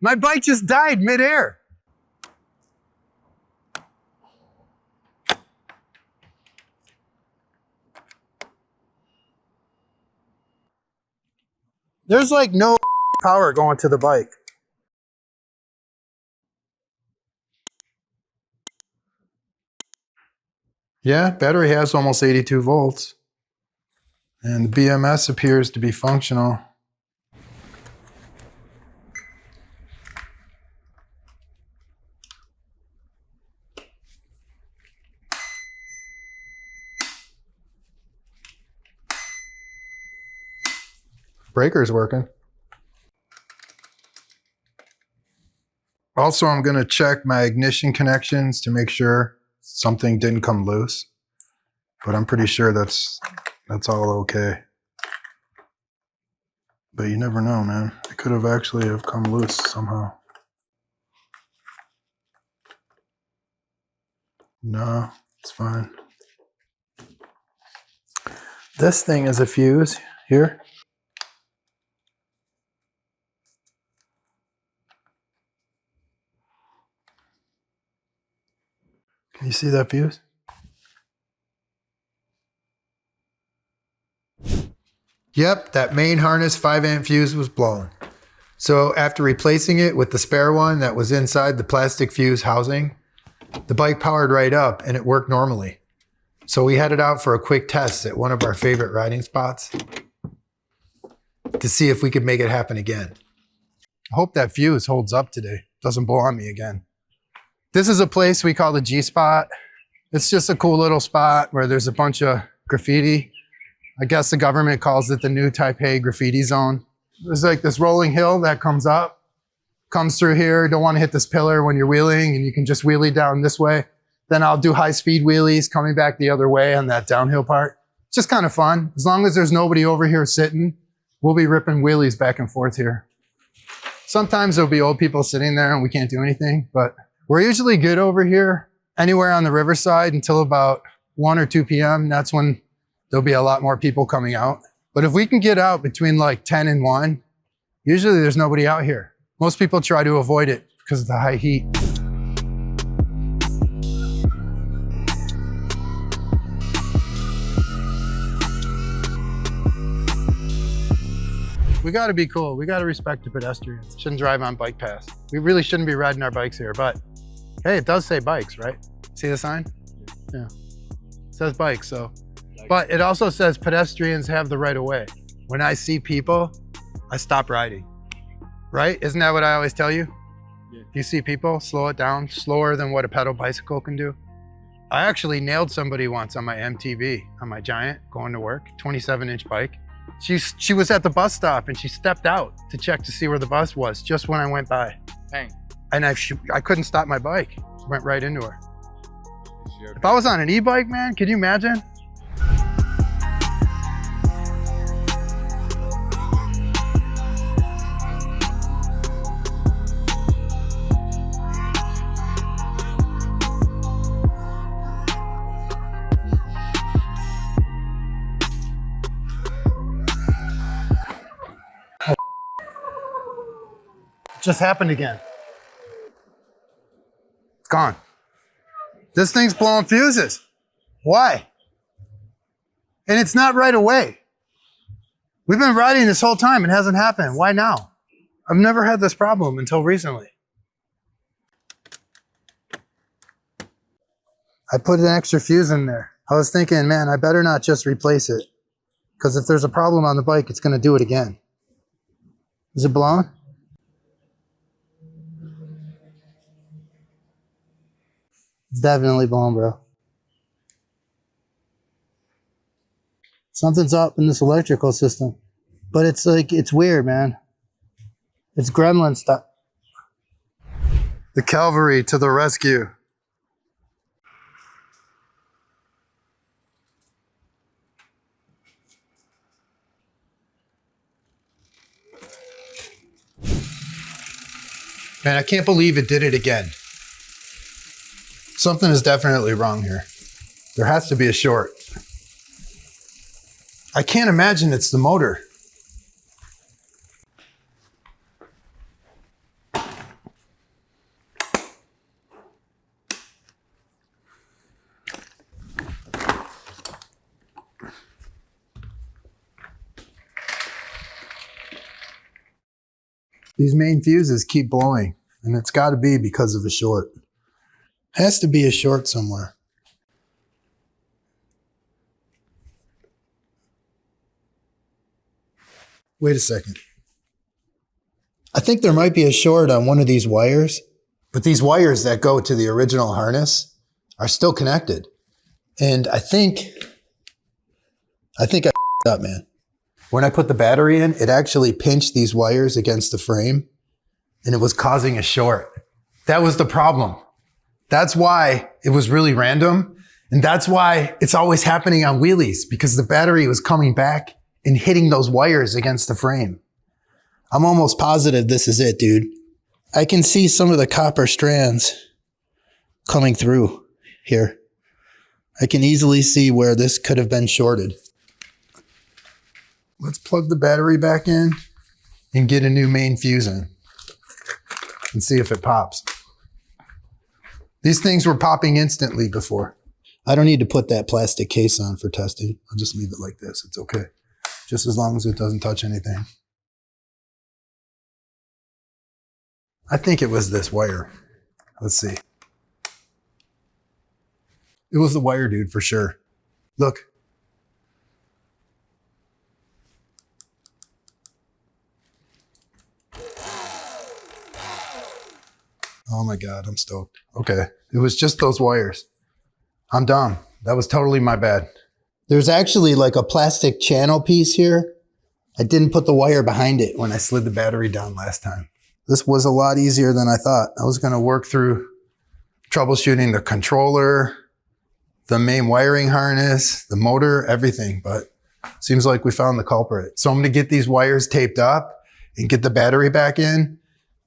My bike just died midair. There's like no power going to the bike. Yeah, battery has almost 82 volts. And the BMS appears to be functional. Breaker's working. Also, I'm going to check my ignition connections to make sure something didn't come loose. But I'm pretty sure that's all okay. But you never know, man. It could have actually have come loose somehow. No, it's fine. This thing is a fuse here. Can you see that fuse? Yep, that main harness 5-amp fuse was blown. So after replacing it with the spare one that was inside the plastic fuse housing, the bike powered right up and it worked normally. So we headed out for a quick test at one of our favorite riding spots to see if we could make it happen again. I hope that fuse holds up today, doesn't blow on me again. This is a place we call the G spot. It's just a cool little spot where there's a bunch of graffiti. I guess the government calls it the new Taipei graffiti zone. There's like this rolling hill that comes up, comes through here. Don't want to hit this pillar when you're wheeling, and you can just wheelie down this way. Then I'll do high-speed wheelies coming back the other way on that downhill part. It's just kind of fun. As long as there's nobody over here sitting, we'll be ripping wheelies back and forth here. Sometimes there'll be old people sitting there and we can't do anything, but we're usually good over here anywhere on the riverside until about 1 or 2 p.m. That's when there'll be a lot more people coming out. But if we can get out between like 10 and 1, usually there's nobody out here. Most people try to avoid it because of the high heat. We gotta be cool. We gotta respect the pedestrians. Shouldn't drive on bike paths. We really shouldn't be riding our bikes here, but hey, it does say bikes, right? See the sign? Yeah. It says bikes, so. But it also says pedestrians have the right of way. When I see people, I stop riding, right? Isn't that what I always tell you? Yeah. If you see people, slow it down, slower than what a pedal bicycle can do. I actually nailed somebody once on my MTB, on my Giant, going to work, 27-inch bike. She was at the bus stop and she stepped out to check to see where the bus was just when I went by. Dang. And I couldn't stop my bike. Went right into her. Okay? If I was on an e-bike, man, could you imagine? Just happened again. It's gone. This thing's blowing fuses. Why? And it's not right away. We've been riding this whole time. It hasn't happened. Why now? I've never had this problem until recently. I put an extra fuse in there. I was thinking, man, I better not just replace it. Because if there's a problem on the bike, it's going to do it again. Is it blowing? It's definitely blowing, bro. Something's up in this electrical system. But it's like, it's weird, man. It's gremlin stuff. The cavalry to the rescue. Man, I can't believe it did it again. Something is definitely wrong here. There has to be a short. I can't imagine it's the motor. These main fuses keep blowing, and it's got to be because of a short. Has to be a short somewhere. Wait a second. I think there might be a short on one of these wires, but these wires that go to the original harness are still connected. And I think I f***ed up, man. When I put the battery in, it actually pinched these wires against the frame, and it was causing a short. That was the problem. That's why it was really random. And that's why it's always happening on wheelies, because the battery was coming back and hitting those wires against the frame. I'm almost positive this is it, dude. I can see some of the copper strands coming through here. I can easily see where this could have been shorted. Let's plug the battery back in and get a new main fuse in and see if it pops. These things were popping instantly before. I don't need to put that plastic case on for testing. I'll just leave it like this. It's okay. Just as long as it doesn't touch anything. I think it was this wire. Let's see. It was the wire, dude, for sure. Look. Oh my God, I'm stoked. Okay, it was just those wires. I'm dumb. That was totally my bad. There's actually like a plastic channel piece here. I didn't put the wire behind it when I slid the battery down last time. This was a lot easier than I thought. I was gonna work through troubleshooting the controller, the main wiring harness, the motor, everything, but seems like we found the culprit. So I'm gonna get these wires taped up and get the battery back in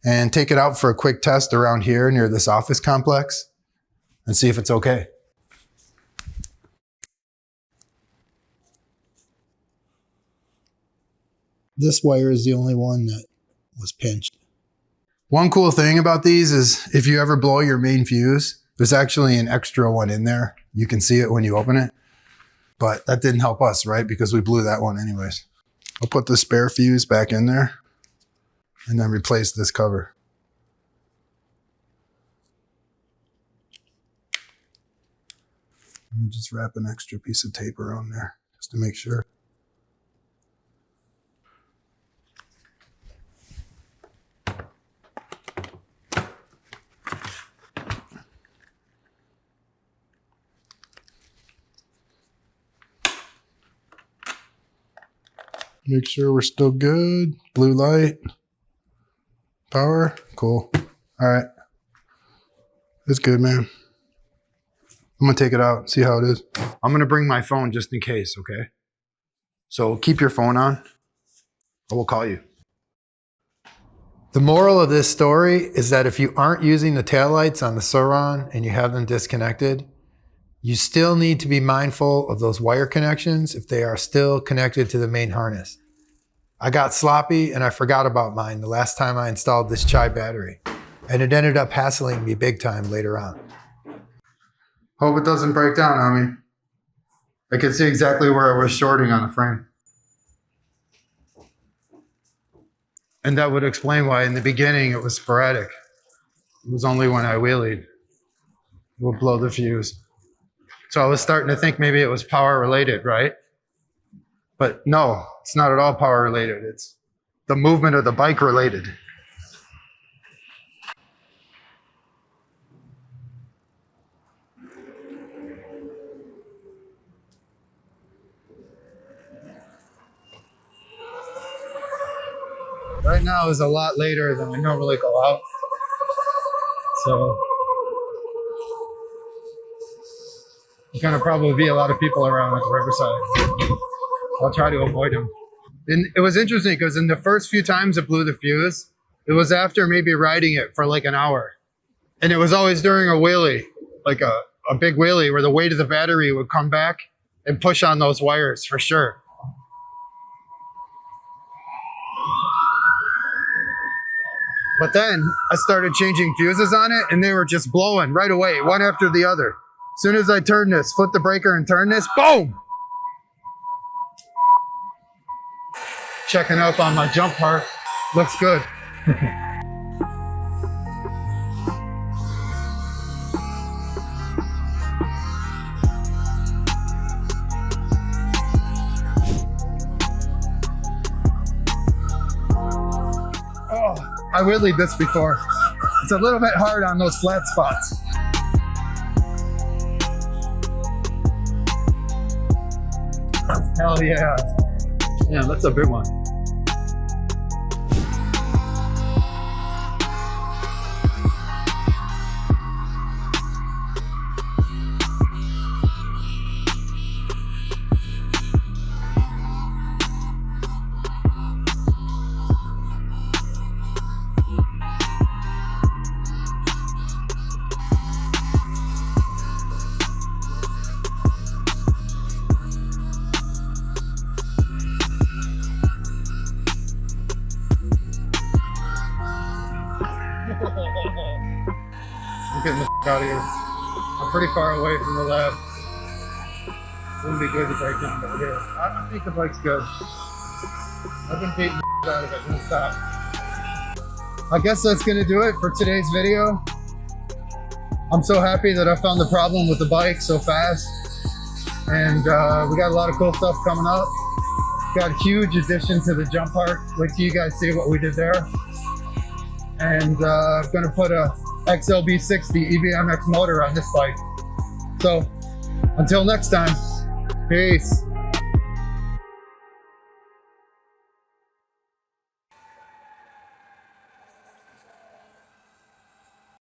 and take it out for a quick test around here near this office complex and see if it's okay. This wire is the only one that was pinched. One cool thing about these is if you ever blow your main fuse, there's actually an extra one in there. You can see it when you open it, but that didn't help us, right? Because we blew that one anyways. I'll put the spare fuse back in there and then replace this cover. Let me just wrap an extra piece of tape around there just to make sure. Make sure we're still good. Blue light. Power. Cool. All right. It's good, man. I'm going to take it out, see how it is. I'm going to bring my phone just in case, okay? So keep your phone on. I will call you. The moral of this story is that if you aren't using the taillights on the SURRON and you have them disconnected, you still need to be mindful of those wire connections if they are still connected to the main harness. I got sloppy and I forgot about mine the last time I installed this Chai battery, and it ended up hassling me big time later on. Hope it doesn't break down on me. I can see exactly where I was shorting on the frame. And that would explain why in the beginning it was sporadic. It was only when I wheelied it would blow the fuse. So I was starting to think maybe it was power related, right? But no, it's not at all power related. It's the movement of the bike related. Right now is a lot later than we normally go out. So there's gonna probably be a lot of people around at the riverside. I'll try to avoid them. And it was interesting because in the first few times it blew the fuse, it was after maybe riding it for like an hour. And it was always during a wheelie, like a big wheelie where the weight of the battery would come back and push on those wires for sure. But then I started changing fuses on it and they were just blowing right away, one after the other. As soon as I turn this, flip the breaker and turn this, boom! Checking up on my jump part, looks good. I wheelied this before. It's a little bit hard on those flat spots. Hell yeah. Yeah, that's a big one. I'm getting the out of here. I'm pretty far away from the lab. Wouldn't be good to break down over here. I think the bike's good. I've been beating the out of it non-stop. I guess that's gonna do it for today's video. I'm so happy that I found the problem with the bike so fast. And we got a lot of cool stuff coming up. Got a huge addition to the jump park. Wait till you guys see what we did there. And I'm gonna put a XLB60 EBMX motor on this bike. So until next time, peace.